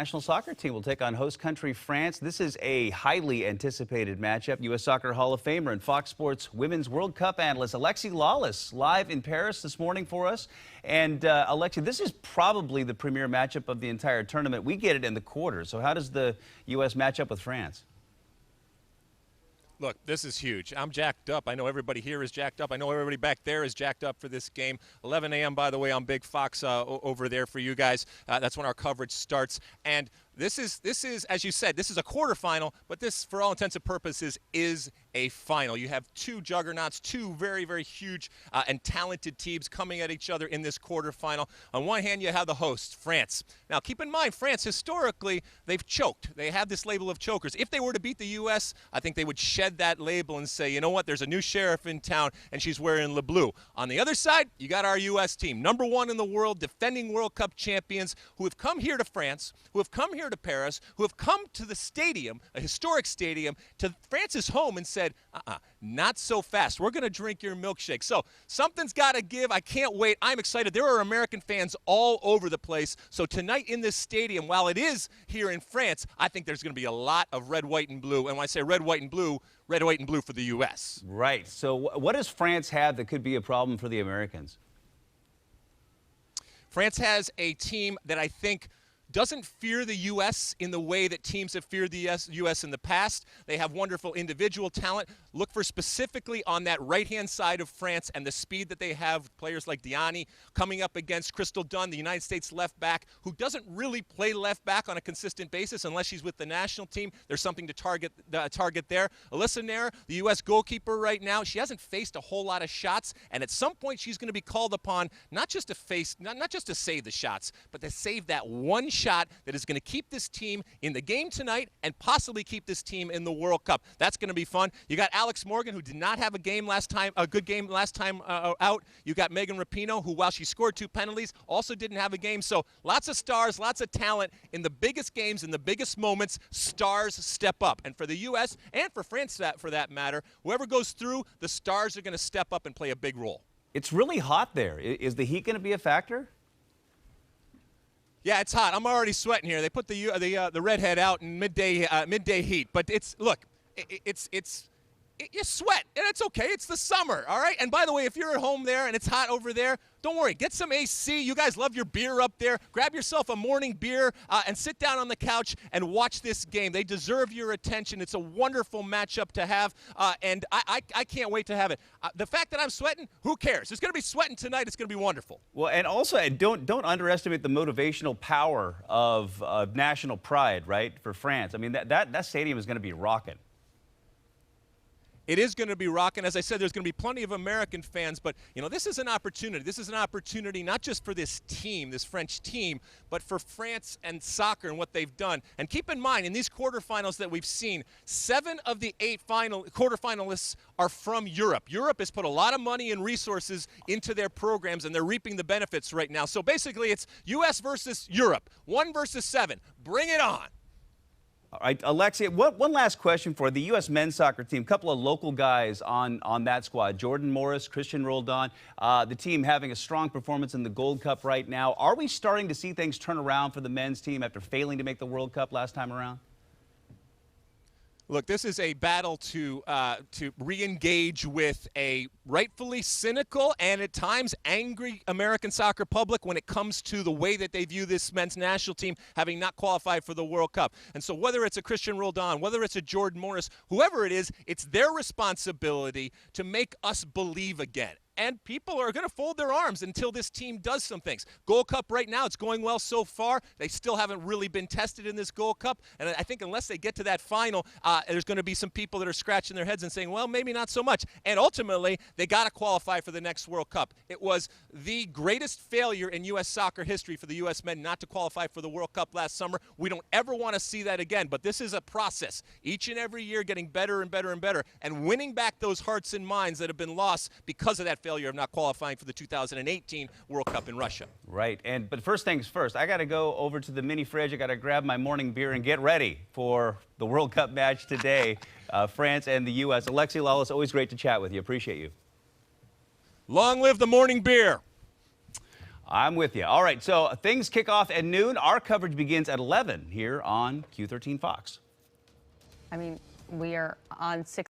national soccer team will take on host country France. This is a highly anticipated matchup. U.S. Soccer Hall of Famer and Fox Sports Women's World Cup analyst Alexi Lalas live in Paris this morning for us. And Alexi, this is probably the premier matchup of the entire tournament. We get it in the quarters. So how does the U.S. match up with France? Look, this is huge. I'm jacked up. I know everybody here is jacked up. I know everybody back there is jacked up for this game. 11 a.m., by the way, on Big Fox over there for you guys. That's when our coverage starts. And this is, as you said, this is a quarterfinal, but this, for all intents and purposes, is a final. You have two juggernauts, two very, very huge and talented teams coming at each other in this quarterfinal. On one hand, you have the host, France. Now, keep in mind, France, historically, they've choked. They have this label of chokers. If they were to beat the U.S., I think they would shed that label and say, you know what, there's a new sheriff in town, and she's wearing Le Bleu. On the other side, you got our U.S. team, #1 in the world, defending World Cup champions, who have come here to France, who have come here to Paris, who have come to the stadium, a historic stadium, to France's home and said, not so fast. We're going to drink your milkshake. So something's got to give. I can't wait. I'm excited. There are American fans all over the place. So tonight in this stadium, while it is here in France, I think there's going to be a lot of red, white, and blue. And when I say red, white, and blue for the U.S. Right. So what does France have that could be a problem for the Americans? France has a team that I think doesn't fear the U.S. in the way that teams have feared the U.S. in the past. They have wonderful individual talent. Look for specifically on that right-hand side of France and the speed that they have. Players like Diani coming up against Crystal Dunn, the United States left back, who doesn't really play left back on a consistent basis unless she's with the national team. There's something to target there. Alyssa Nair, the U.S. goalkeeper right now, she hasn't faced a whole lot of shots, and at some point she's going to be called upon not just to save the shots, but to save that one shot that is going to keep this team in the game tonight and possibly keep this team in the World Cup. That's going to be fun. You got Alex Morgan, who did not have a good game last time out. You got Megan Rapinoe, who, while she scored 2 penalties, also didn't have a game. So lots of stars, lots of talent. In the biggest games, in the biggest moments, stars step up. And for the U.S. and for France, for that matter, whoever goes through, the stars are going to step up and play a big role. It's really hot there. Is the heat going to be a factor? Yeah, it's hot. I'm already sweating here. They put the redhead out in midday heat, but you sweat, and it's okay. It's the summer, all right? And by the way, if you're at home there and it's hot over there, don't worry. Get some AC. You guys love your beer up there. Grab yourself a morning beer and sit down on the couch and watch this game. They deserve your attention. It's a wonderful matchup to have, and I can't wait to have it. The fact that I'm sweating, who cares? There's going to be sweating tonight. It's going to be wonderful. Well, and also, don't underestimate the motivational power of national pride, right, for France. I mean, that stadium is going to be rocking. It is going to be rocking. As I said, there's going to be plenty of American fans, but, you know, this is an opportunity. This is an opportunity not just for this team, this French team, but for France and soccer and what they've done. And keep in mind, in these quarterfinals that we've seen, 7 of the 8 quarterfinalists are from Europe. Europe has put a lot of money and resources into their programs, and they're reaping the benefits right now. So basically, it's U.S. versus Europe, 1 versus 7. Bring it on. All right, Alexi, one last question for the U.S. men's soccer team. A couple of local guys on that squad, Jordan Morris, Christian Roldan, the team having a strong performance in the Gold Cup right now. Are we starting to see things turn around for the men's team after failing to make the World Cup last time around? Look, this is a battle to re-engage with a rightfully cynical and at times angry American soccer public when it comes to the way that they view this men's national team having not qualified for the World Cup. And so whether it's a Christian Roldan, whether it's a Jordan Morris, whoever it is, it's their responsibility to make us believe again. And people are going to fold their arms until this team does some things. Gold Cup right now, it's going well so far. They still haven't really been tested in this Gold Cup. And I think unless they get to that final, there's going to be some people that are scratching their heads and saying, well, maybe not so much. And ultimately, they got to qualify for the next World Cup. It was the greatest failure in U.S. soccer history for the U.S. men not to qualify for the World Cup last summer. We don't ever want to see that again. But this is a process. Each and every year getting better and better and better and winning back those hearts and minds that have been lost because of that failure of not qualifying for the 2018 World Cup in Russia. Right. But first things first, I got to go over to the mini fridge. I got to grab my morning beer and get ready for the World Cup match today, France and the U.S. Alexi Lalas, always great to chat with you. Appreciate you. Long live the morning beer. I'm with you. All right, so things kick off at noon. Our coverage begins at 11 here on Q13 Fox. I mean, we are on 6.